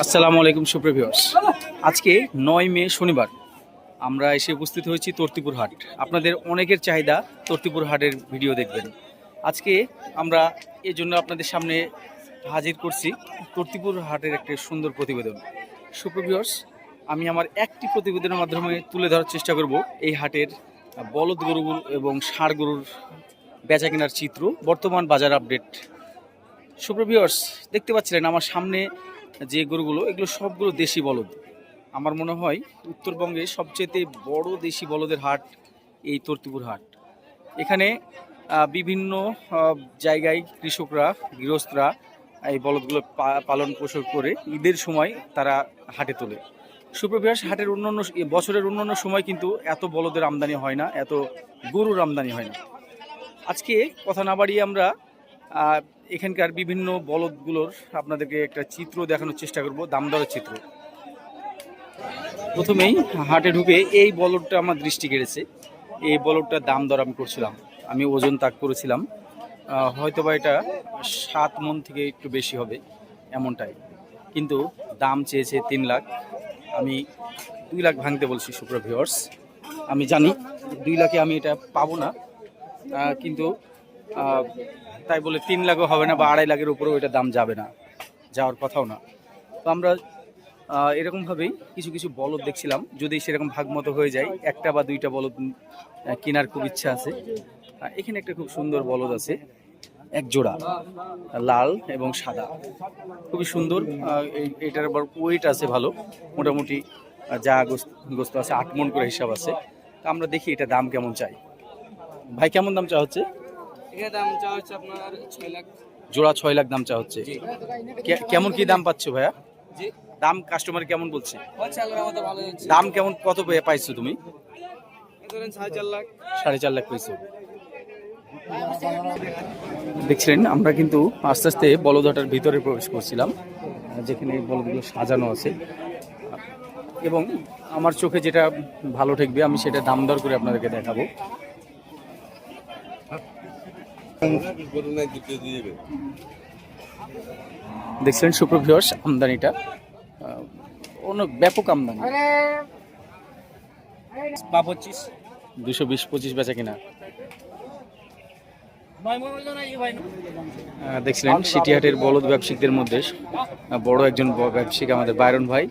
আসসালামু আলাইকুম সুপ্রিয় ভিউয়ার্স। আজকে ৯ মে শনিবার আমরা এসে উপস্থিত হয়েছি তর্তিপুর হাট। আপনাদের অনেকের চাহিদা তর্তিপুর হাটের ভিডিও দেখবেন। আজকে আমরা এই জন্য আপনাদের সামনে হাজির করছি তর্তিপুর হাটের একটি সুন্দর প্রতিবেদন। সুপ্রিয় ভিউয়ার্স, আমি আমার একটি প্রতিবেদনের মাধ্যমে তুলে ধরার চেষ্টা করব এই হাটের বলদ গরু এবং ষাঁড় গরুর বেচা কেনার চিত্র, বর্তমান বাজার আপডেট। সুপ্রিয় ভিউয়ার্স, দেখতে পাচ্ছিলেন আমার সামনে যে গরুগুলো, এগুলো সবগুলো দেশি বলদ। আমার মনে হয় উত্তরবঙ্গে সবচেয়ে বড় দেশি বলদের হাট এই তর্তিপুর হাট। এখানে বিভিন্ন জায়গায় কৃষকরা, গৃহস্থরা এই বলদগুলো পালন পোষণ করে ঈদের সময় তারা হাটে তোলে। সুপ্রভিয়াস, হাটের অন্যান্য বছরের অন্যান্য সময় কিন্তু এত বলদের আমদানি হয় না, এত গরুর আমদানি হয় না। আজকে কথা না বাড়িয়ে আমরা এখানকার বিভিন্ন বলদগুলোর আপনাদেরকে একটা চিত্র দেখানোর চেষ্টা করব, দাম দরের চিত্র। প্রথমেই হাটে ঢুকে এই বলদটা আমার দৃষ্টি কেড়েছে। এই বলদটার দাম দর আমি করছিলাম, আমি ওজন তাক করেছিলাম, হয়তো বা এটা 7 মণ থেকে একটু বেশি হবে এমনটাই, কিন্তু দাম চেয়েছে 3 লাখ। আমি 2 লাখ ভাঙতে বলছি। সুপ্রিয় ভিউয়ার্স, আমি জানি 2 লাখে আমি এটা পাবো না, কিন্তু তাই বলে 3 লাখও হবে না বা 2.5 লাখের উপরেও এটা দাম যাবে না, যাওয়ার কথাও না। তো আমরা এরকমভাবেই কিছু কিছু বলদ দেখছিলাম, যদি সেরকম ভাগ মতো হয়ে যায় 1টা বা 2টা বলদ কেনার খুব ইচ্ছা আছে। এখানে একটা খুব সুন্দর বলদ আছে, এক জোড়া, লাল এবং সাদা, খুবই সুন্দর। এটার আবার ওয়েট আছে ভালো, মোটামুটি যা গোস্ত আছে 8 মণ করে হিসাব আছে। তা আমরা দেখি এটা দাম কেমন চাই। ভাই, কেমন দাম চা হচ্ছে? এটা দাম চা হচ্ছে আপনার 6 লাখ। জোড়া 6 লাখ দাম চা হচ্ছে। কেমন কি দাম পাচ্ছ ভাইয়া? জি, দাম কাস্টমার কেমন বলছে? হচ্ছে আল্লাহর রহমতে ভালো হচ্ছে। দাম কেমন, কত পাইছো তুমি? ধরেন 4.5 লাখ। 4.5 লাখ পাইছো। দেখছিলেন আমরা কিন্তু আস্তে আস্তে বলদহাটার ভিতরে প্রবেশ করছিলাম, যেখানে বলদগুলো সাজানো আছে, এবং আমার চোখে যেটা ভালো ঠেকবে আমি সেটা দাম দর করে আপনাদেরকে দেখাবো। দেখছিলেন সুপ্রিয় ভিউয়ার্স, আমদানিটা অনেক ব্যাপক আমদানি। 220-25 বেচা কিনা। দেখছিলেন সিটিহাটের বলদ ব্যবসায়িকদের মধ্যে বড় একজন ব্যবসায়িক আমাদের বাইরন ভাই,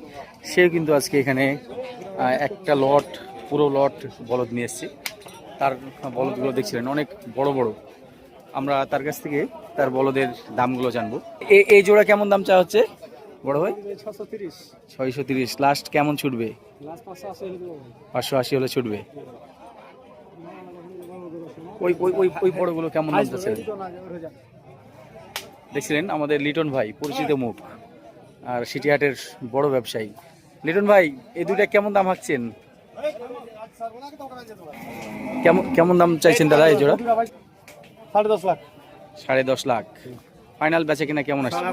সেও কিন্তু আজকে এখানে একটা লট, পুরো লট বলদ নিয়ে এসছে। তার বলদগুলো দেখছিলেন অনেক বড় বড়। আমরা তার কাছ থেকে তার বলদের দামগুলো জানবো। এই জোড়া কেমন দাম চা হচ্ছে বড় ভাই? 630। লাস্ট কেমন ছুটবে? 580 হলে ছুটবে। ওই ওই ওই ওই বড়গুলো কেমন দাম যাচ্ছে? দেখছিলেন আমাদের লিটন ভাই, পরিচিত মুখ আর সিটিহাটের বড় ব্যবসায়ী। লিটন ভাই, এই দুইটা কেমন দাম হাঁকছেন? কেমন দাম চাইছেন দাদা এই জোড়া? 10.5 লাখ। 10.5 লাখ। ফাইনাল বেচা কিনা কেমন আসছে?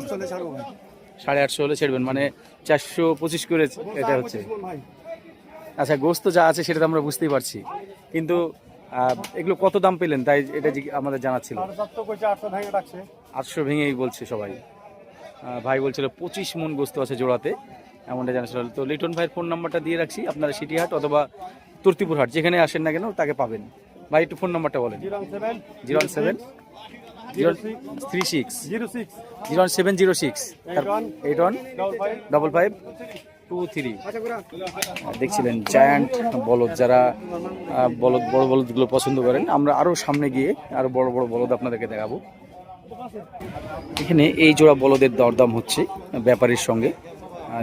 850 হলে ছেড়বেন, মানে 425 করে এটা হচ্ছে। আচ্ছা, গোস্ত যা আছে সেটা তো আমরা বুঝতেই পারছি, কিন্তু এগুলো কত দাম পেলেন তাই এটা আমাদের জানা ছিল। 800 ভেঙেই বলছে সবাই। ভাই বলছিল 25 মণ গোস্ত আছে জোড়াতে, এমনটা জানা ছিল। তো লিটন ভাইয়ের ফোন নাম্বারটা দিয়ে রাখছি, আপনারা সিটিহাট অথবা তর্তিপুর হাট যেখানে আসেন না কেন তাকে পাবেন। ভাই, একটু ফোন নাম্বারটা বলেন। 0706 815523। দেখছিলেন জায়ান্ট বলদ, যারা বলদ বড় বলদগুলো পছন্দ করেন, আমরা আরও সামনে গিয়ে আরও বড় বড় বলদ আপনাদেরকে দেখাবো। এখানে এই জোড়া বলদের দরদাম হচ্ছে ব্যাপারীর সঙ্গে,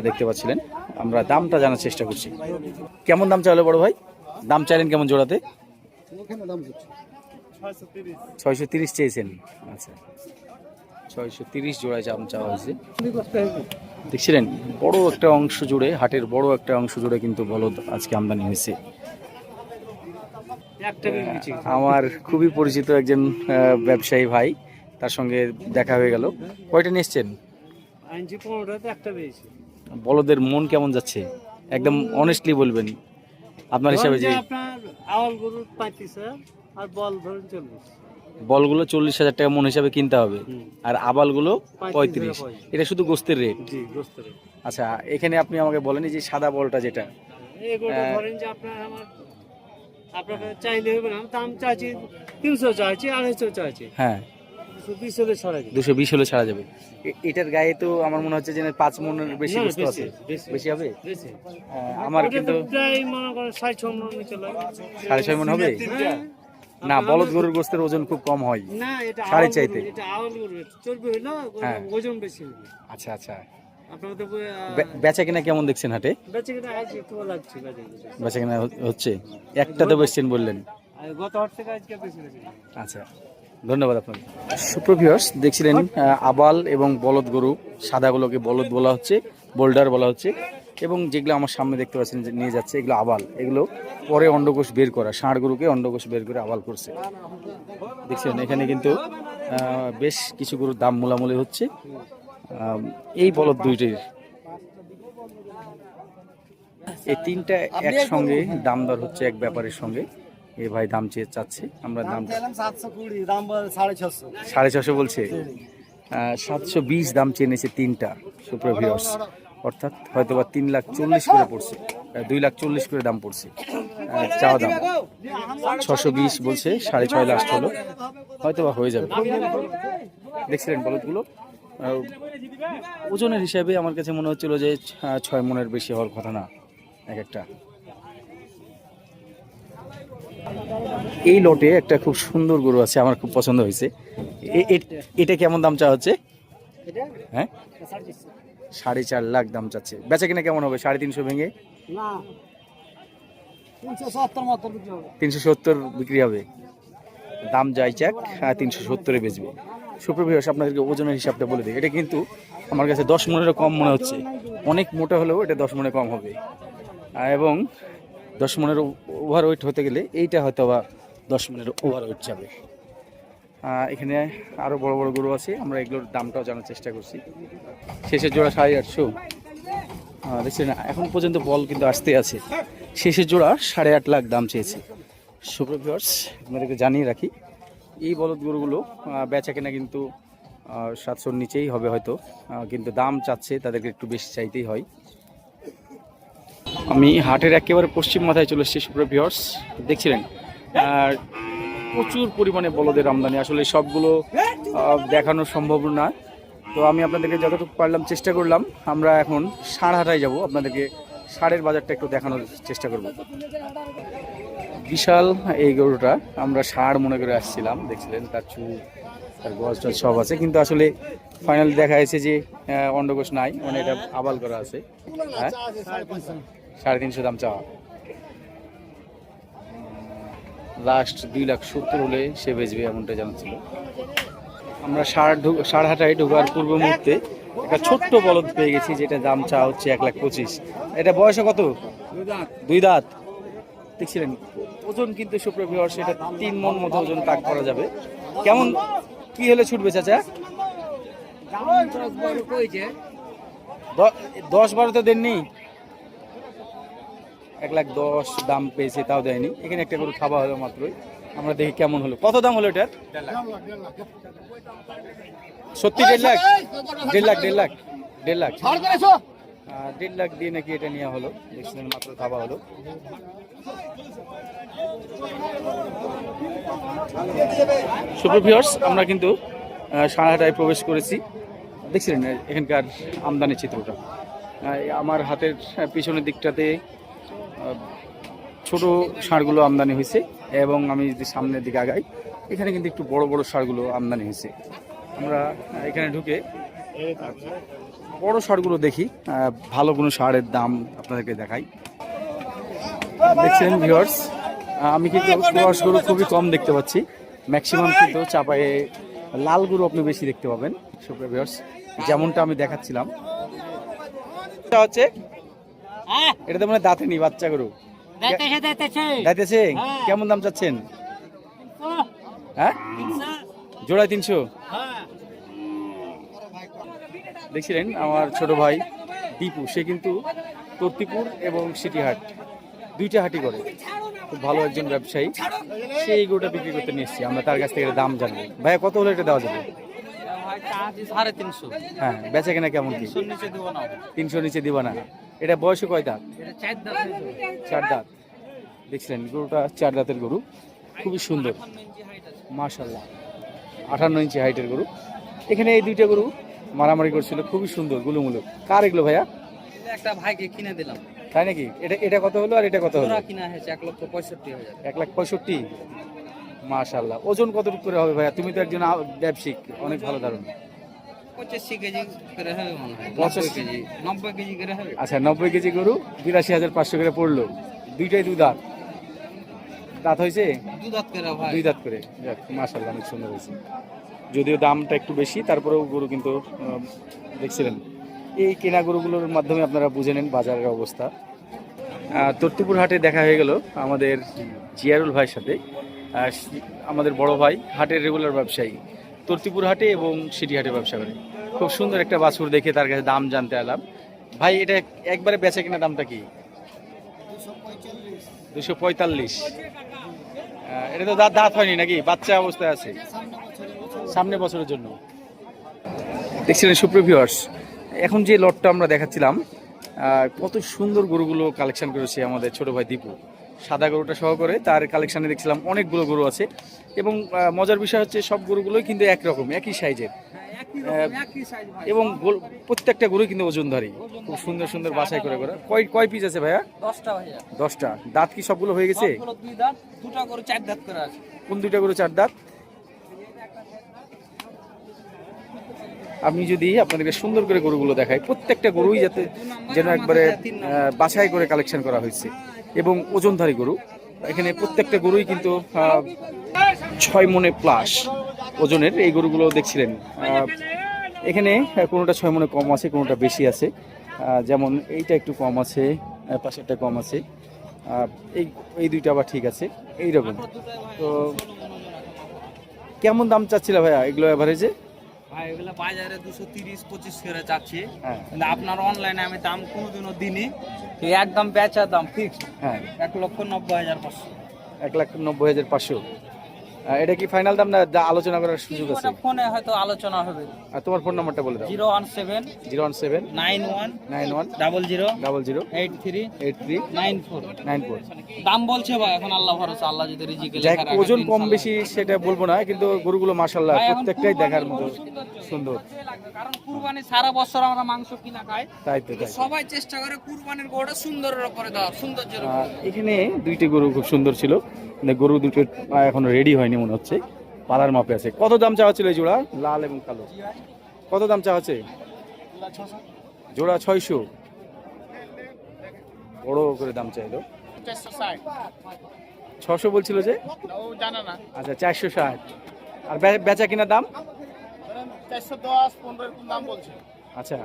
দেখতে পাচ্ছিলেন। আমরা দামটা জানার চেষ্টা করছি। কেমন দাম চাইলে বড় ভাই? দাম চাইলেন কেমন জোড়াতে? 630 চেয়েছেন। আচ্ছা, 630 জোড়ায় দাম চাওয়া হয়েছে। দেখছিলেন বড় একটা অংশ জুড়ে, হাটের বড় একটা অংশ জুড়ে কিন্তু বলদ আজকে আমদানি হয়েছে। আমার খুবই পরিচিত একজন ব্যবসায়ী ভাই, তার সঙ্গে দেখা হয়ে গেল। কয়টা নিয়ে এসছেন? বলদের মন কেমন যাচ্ছে একদম অনেস্টলি বলবেন আপনার হিসাবে। যে আপনার আওয়াল গরুর 35 আর বল ধরুন 40। বলগুলো 40,000 টাকা মন হিসাবে কিনতে হবে, হুম। আর আবালগুলো 35। 35। এটা শুধু গোস্তের রেট। জি গোস্তের। আচ্ছা, এখানে আপনি আমাকে বলেন এই যে সাদা বলটা যেটা, এগুলো ধরেন যে আপনার চাইলে হবে না, দাম চাইছি 300 চাইছি, 250 চাইছি, হ্যাঁ 220 হলে ছড়াই দিই। 220 হলে ছাড়া যাবে। এটার গায়ে তো আমার মনে হচ্ছে যে 5 মনের বেশি না, গোস্ত আছে। বেশি। বেশি হবে? বেশি। আমার ওটা কিন্তু তো প্রায় মনে করেন 6-6 মন নিচে লাগে। 6.5 মন হবে। হ্যাঁ। না, বলদ গরুর গোস্তের ওজন খুব কম হয়। না, এটা সাড়ে আউল চাইতে। গরু, এটা আউল গরু, চর্বি হইলো হ্যাঁ। ওজন বেশি হবে। আচ্ছা আচ্ছা, আপনার তো বেচা কিনা কেমন দেখছেন হাটে? বেঁচে কিনা আজকে একটু লাগছে বেঁচে কিনা। বেচা কিনা হচ্ছে? একটা তো বেচছেন বললেন। আর গত হাট থেকে আজকে বেশি বেশি। আচ্ছা, ধন্যবাদ আপনাকে। সুপ্রভিউয়ার্স, দেখছিলেন আবাল এবং বলদ গরু, সাদাগুলোকে বলদ বলা হচ্ছে, বোল্ডার বলা হচ্ছে, এবং যেগুলো আমার সামনে দেখতে পাচ্ছেন যে নিয়ে যাচ্ছে এগুলো আবাল। এগুলো পরে অন্ডকোষ বের করা, ষাঁড় গরুকে অন্ডকোষ বের করে আবাল করছে। দেখছেন এখানে কিন্তু বেশ কিছু গরুর দাম মোলামুলি হচ্ছে। এই বলদ দুইটির, এই তিনটা একসঙ্গে দাম দর হচ্ছে এক ব্যাপারের সঙ্গে। এ ভাই দাম চাচ্ছে, আমরা দাম 720, দাম 650। 650 বলছে। 720 দাম চেয়েছে তিনটা সুপ্রভিউয়ার্স, অর্থাৎ হয়তো বা 3,40,000 করে পড়ছে, 2,40,000 করে দাম পড়ছে চাওয়া দাম। 620 বলছে, 6.5 লাস্ট হলো, হয়তো বা হয়ে যাবে। দেখছিলেন বলদগুলো ওজনের হিসাবে আমার কাছে মনে হচ্ছিল যে 6 মনের বেশি হওয়ার কথা না এক একটা। এই লটে একটা খুব সুন্দর গরু আছে, আমার খুব পছন্দ হয়েছে। এটা কেমন দাম চাওয়া হচ্ছে? হ্যাঁ 4.5 লাখ দাম চাচ্ছে। বেচা কিনা কেমন হবে? 350 ভেঙে না, 370 মতো বিক্রি হবে। 370 বিক্রি হবে। দাম যাই চাক 370-এ বেচবে। সুপ্রভিউয়ার্স, আপনাদেরকে ওজনের হিসাবটা বলে দিই। এটা কিন্তু আমার কাছে 10 মনেরও কম মনে হচ্ছে। অনেক মোটা হলেও এটা 10 মনে কম হবে, এবং 10 মনের ওভার ওয়েট হতে গেলে এইটা হয়তো বা 10 মনের ওভার ওয়েট যাবে। এখানে আরও বড় বড় গরু আছে, আমরা এগুলোর দামটাও জানার চেষ্টা করছি। শেষের জোড়া 850। দেখছি না, এখন পর্যন্ত বল কিন্তু আসতে আছে। শেষের জোড়া 8.5 লাখ দাম চেয়েছে। সুপ্রভিউয়ার্স, আপনাদেরকে জানিয়ে রাখি এই বলদ গরুগুলো বেচা কেনা কিন্তু 700-র নিচেই হবে হয়তো, কিন্তু দাম চাচ্ছে তাদেরকে একটু বেশি চাইতেই হয়। আমি হাটের একেবারে পশ্চিম মাথায় চলে এসেছি সুপ্রভিউয়ার্স, দেখছিলেন আর প্রচুর পরিমাণে বলদের আমদানি। আসলে সবগুলো দেখানো সম্ভব না, তো আমি আপনাদেরকে যতটুকু পারলাম চেষ্টা করলাম। আমরা এখন ষাঁড় হাটায় যাব, আপনাদেরকে ষাঁড়ের বাজারটা একটু দেখানোর চেষ্টা করব। বিশাল এই গরুটা আমরা ষাঁড় মনে করে আসছিলাম, দেখছিলেন তার চুল, তার গজ টজ সব আছে, কিন্তু আসলে ফাইনালি দেখা যাচ্ছে যে অন্ডকোষ নাই, মানে এটা আবাল করা আছে। হ্যাঁ 350 দাম চাওয়া। লাস্ট 2,70,000 হলে সে বেচবে, এমনটা জানাচ্ছিল। আমরা ষাঁড় হাটায় ঢোকার পূর্ব মুহূর্তে একটা ছোট্ট বলদ পেয়ে গেছি, যেটা দাম চাওয়া হচ্ছে 1,25,000। এটা বয়সে কত? 2 দাঁত। দেখছিলেন ওজন কিন্তু সুপ্রভিউয়ার্স, সেটা 3 মণ মতো ওজন তাক করা যাবে। কেমন কি হলে ছুটবে চাচা? 10-12 তো দেননি? 1,10,000 দাম পেয়েছে, তাও দেয়নি। এখানে একটা গরু খাওয়া হলো মাত্রই, আমরা দেখি কেমন হলো। কত দাম হলো এটার? সত্যি 1.5 লাখ? 1.5 লাখ 1.5 লাখ 1.5 লাখ 1.5 লাখ দিয়ে নাকি এটা নেওয়া হলো। দেখছিলেন মাত্র খাওয়া হলো। সুপ্রভিউয়ার্স, আমরা কিন্তু সারাহাটায় প্রবেশ করেছি। দেখছিলেন এখানকার আমদানি চিত্রটা। আমার হাতের পিছনের দিকটাতে ছোট ষাঁড়গুলো আমদানি হয়েছে, এবং আমি যদি সামনের দিকে আগাই, এখানে কিন্তু একটু বড় বড় ষাঁড়গুলো আমদানি হয়েছে। আমরা এখানে ঢুকে বড় ষাঁড়গুলো দেখি, ভালো কোনো ষাঁড়ের দাম আপনাদেরকে দেখাই। দেখছিলেন ভিউয়ার্স, আমি কিন্তু ক্রস গরু খুবই কম দেখতে পাচ্ছি। ম্যাক্সিমাম কিন্তু চাপায়ে লাল গরু আপনি বেশি দেখতে পাবেন সুপ্রিয় ভিউয়ার্স, যেমনটা আমি দেখাচ্ছিলাম। হচ্ছে এটা তো মানে দাঁতে নি, বাচ্চা গরু দাঁতেছে। কেমন দাম চাচ্ছেন? হ্যাঁ জোড়ায় 300। দেখছিলেন আমার ছোট ভাই দীপু, সে কিন্তু তর্তিপুর এবং সিটিহাট দুইটা হাটি করে। খুব ভালো একজন ব্যবসায়ী, সেই গরুটা বিক্রি করতে নিয়ে এসেছি। আমরা তার কাছ থেকে দাম জানবো। ভাইয়া কত হলে এটা দেওয়া যাবে? ভাই চাচ্ছি 350। হ্যাঁ, বেচা কেনা কেমন কি? 300 নিচে দেবো না। 300 নিচে দিবা না? এটা বয়সে কয় দাঁত? এটা 4 দাঁত হয়েছে। 4 দাঁত। দেখছিলেন গরুটা 4 দাঁতের গরু, খুবই সুন্দর 58 ইঞ্চি হাইট আছে। মাশাআল্লাহ। 58 ইঞ্চি হাইটের গরু। এখানে এই দুইটা গরু মারামারি করছিল, খুবই সুন্দর গুলুমুলু। কার এগুলো ভাইয়া? এটা একটা ভাইকে কিনে দিলাম। তাই নাকি? এটা কত হলো আর এটা কত হলো? ওরা কিনা হয়েছে 1,65,000। 1,65,000। মাশাআল্লাহ। ওজন কতটুকু করে হবে ভাইয়া? তুমি তো একজন ব্যবসায়িক, অনেক ভালো ধারণা। 85 কেজি করে হবে মনে হয়। 85 90 কেজি 90 কেজি করে হবে। আচ্ছা, 90 কেজি গরু 82,500 করে পড়লো। দুইটাই দু দাঁত। দাঁত হয়েছে? 2 দাঁত করে ভাই। 2 দাঁত করে। যাক, মাশাআল্লাহ, অনেক সুন্দর হয়েছে। যদিও দামটা একটু বেশি, তারপরেও গরু কিন্তু দেখছিলেন। এই কেনা গরুগুলোর মাধ্যমে আপনারা বুঝে নেন বাজারের অবস্থা। তর্তিপুর হাটে দেখা হয়ে গেল আমাদের জিয়ারুল ভাইয়ের সাথে। আমাদের বড় ভাই হাটের রেগুলার ব্যবসায়ী, তর্তিপুর হাটে এবং সিটি হাটে ব্যবসা করে। খুব সুন্দর একটা বাছুর দেখে তার কাছে দাম জানতে এলাম। ভাই, এটা একবারে বেচা কিনা দামটা কি? 245। এটা তো দাঁত হয়নি নাকি? বাচ্চা অবস্থায় আছে, সামনে বছরের জন্য। দেখছিলেন সুপ্রিয় ভিউয়ার্স, এখন যে লটটা আমরা দেখাচ্ছিলাম, কত সুন্দর গরুগুলো কালেকশন করেছে আমাদের ছোট ভাই দীপু। সাদা গরুটা সহকারে তার কালেকশানে দেখছিলাম অনেকগুলো গরু আছে, এবং মজার বিষয় হচ্ছে সব গরুগুলোই কিন্তু একরকম, একই সাইজের, এবং প্রত্যেকটা গরুই কিন্তু ওজনধারী। খুব সুন্দর সুন্দর বাছাই করে করা। কয় পিস আছে ভাইয়া? 10টা ভাইয়া। 10টা। দাঁত কি সবগুলো হয়ে গেছে? সবগুলো 2 দাঁত, দুটা করে 4 দাঁত করে আছে। কোন দুইটা গরু 4 দাঁত? আমি যদি আপনাদেরকে সুন্দর করে গরুগুলো দেখাই, প্রত্যেকটা গরুই যাতে যেন একবারে বাছাই করে কালেকশন করা হয়েছে, এবং ওজনধারী গরু। এখানে প্রত্যেকটা গরুই কিন্তু 6 মনে প্লাস ওজনের এই গরুগুলো দেখছিলেন। এখানে কোনোটা 6 মনে কম আছে, কোনোটা বেশি আছে। যেমন এইটা একটু কম আছে, পাশেরটা কম আছে, এই দুইটা আবার ঠিক আছে, এইরকম। তো কেমন দাম চাচ্ছিল ভাইয়া এগুলো এভারেজে? ভাই এগুলা বাজারে 230-25 করে যাচ্ছে, হ্যাঁ। কিন্তু আপনার অনলাইনে আমি দাম কোনোদিনও দিইনি। তো একদম বেচা দাম ফিক্সড। হ্যাঁ, 1,90,500। 1,90,500। এটা কি ফাইনাল দাম না আলোচনা করার সুযোগ আছে? ফোনে হয়তো আলোচনা হবে। আর তোমার ফোন নাম্বারটা বলে দাও। 017 017 91 91 00 00 83 83 94। 94। দাম বলছে ভাই, এখন আল্লাহ ভরসা, আল্লাহ যদি রিজিকে যাই লেখা হোক, রাখে। ওজন কম বেশি সেটা বলবো না, কিন্তু গরুগুলো মাশাআল্লাহ প্রত্যেকটাই দেখার মতো সুন্দর। কারণ কুরবানি সারা বছর আমরা মাংস কিনা খাই, তাই তো, কিন্তু সবাই চেষ্টা করে কুরবানির গরুটা সুন্দরের উপরে দেওয়া, সৌন্দর্যের উপরে। এখানে দুইটি গরু খুব সুন্দর ছিল, কিন্তু গরু দুটো এখনো রেডি হয়নি মনে হচ্ছে, পালার মাপে আছে। কত দাম চাওয়া ছিল এই জোড়া, লাল এবং কালো? কত দাম চাওয়া আছে? জোড়া 600। বড় করে দাম চাইলো। 600 বলছিল যে? আচ্ছা, 460। আর বেচা কিনা দাম? 410-15 দাম বলছে। আচ্ছা,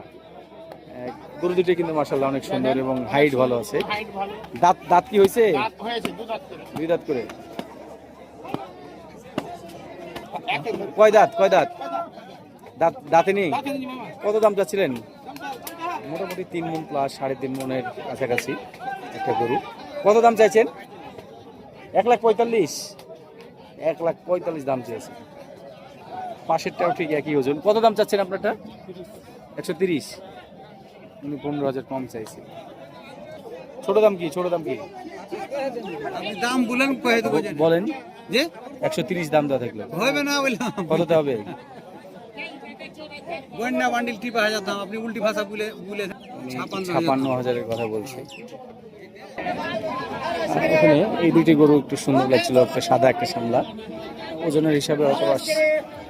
গরু দুটো কিন্তু মাশাআল্লাহ অনেক সুন্দর এবং হাইট ভালো আছে। হাইট ভালো। দাঁত কি হয়েছে? হয়েছে 2 দাঁত করে। 2 দাঁত করে। কয় দাঁত? দাঁতে নেই। কত দাম চাচ্ছিলেন? মোটামুটি 3 মণ প্লাস, 3.5 মণের কাছাকাছি একটা গরু। কত দাম চাইছেন? 1,45,000। 1,45,000 দাম চেয়েছে। পাশেরটাও ঠিক একই ওজন। কত দাম চাচ্ছেন আপনারটা? 130। উনি 15,000 কম চাইছে। ছোট দাম কি? আপনি দাম বলেন, কয়ে দেবো। বলেন যে 130 দাম দেওয়া থাকলো হবে না বললাম। কততে হবে? গন্যা বান্ডিল টিপা হাজার দাম, আপনি উল্টি ভাষা বলে 56,000-এর কথা বলছে। এখানে এই দুইটি গরু একটু সুন্দর লাগছিল, একটা সাদা একটা সামলা। ওজনের হিসাবে হয়তো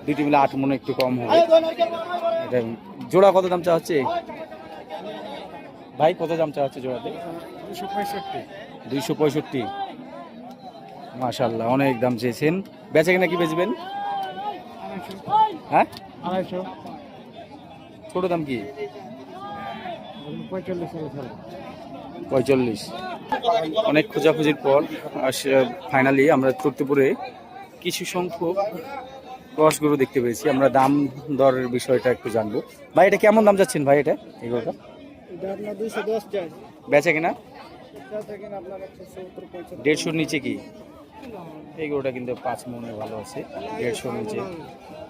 দুইটি মিলে 8 মণ একটু কম হবে। এটা জোড়া কত দাম চাওয়া হচ্ছে ভাই? কত দাম চাওয়া হচ্ছে জোড়াতে? 265। মাশাআল্লাহ, অনেক দাম চেয়েছেন। বেচা কিনা কি বেচবেন? হ্যাঁ, 250। ছোট দাম কি? 45। অনেক খোঁজাখুঁজির পর ফাইনালি আমরা তর্তিপুরে কিছু সংখ্যক ক্রস গরু দেখতে পেয়েছি। আমরা দাম দরের বিষয়টা একটু জানবো। ভাই, এটা কেমন দাম যাচ্ছেন ভাই? এটা এই গরুটা 210 চাই। বেচা কিনা? 150 নিচে কি? এই গরুটা কিন্তু 5 মনে ভালো আছে, 150 নিচে।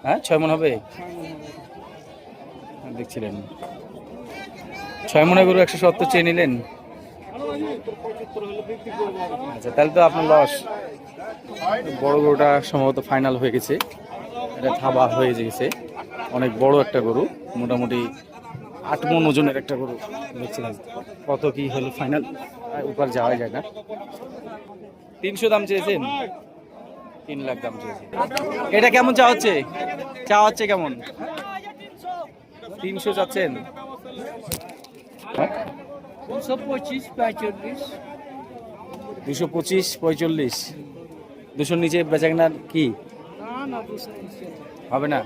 হ্যাঁ 6 মন হবে দেখছিলেন। 6 মনে গরু 170 চেয়ে নিলেন। আচ্ছা তাহলে তো আপনার লস। বড় গরুটা সম্ভবত ফাইনাল হয়ে গেছে, এটা থাবা হয়ে গেছে। অনেক বড় একটা গরু, মোটামুটি 8 মন ওজনের একটা গরু দেখছিলাম। কত কি হলো ফাইনাল উপর যাওয়া যায় না। 300 দাম চেয়েছেন, 3 লাখ দাম চেয়েছেন। এটা কেমন চা হচ্ছে? চা হচ্ছে কেমন? 300 চাচ্ছেন? 225, 45। 225, 45, 200 নিচে বেচা কেনার কি না 225 হবে না?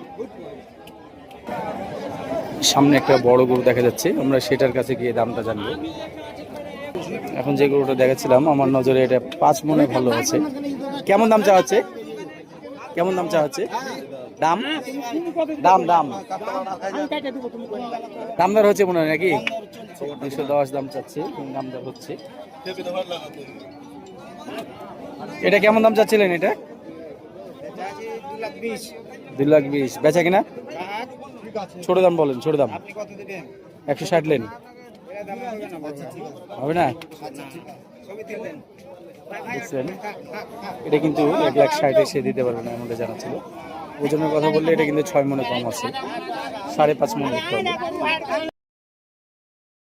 সামনে একটা বড় গরু দেখা যাচ্ছে, আমরা সেটার কাছে গিয়ে দামটা জানবো। এখন যে গরুটা দেখাচ্ছিলাম আমার নজরে এটা 5 মনে ভালো আছে। কেমন দাম চা হচ্ছে? কেমন দাম চা হচ্ছে? দাম দাম দাম দামদার হচ্ছে মনে হয় নাকি? 210 দাম চাচ্ছে, দামদার হচ্ছে। এটা কেমন দাম চাচ্ছিলেন? এটা 2,20,000 বেচা কিনা? ছোট দাম বলেন, ছোট দাম। 160 লেন হবে না? দেখছেন এটা কিন্তু 1,60,000 এসে দিতে পারবে না আমাদের জানা ছিল। ওজনের কথা বললে এটা কিন্তু 6 মনে কম আছে, 5.5 মনে করতে হবে।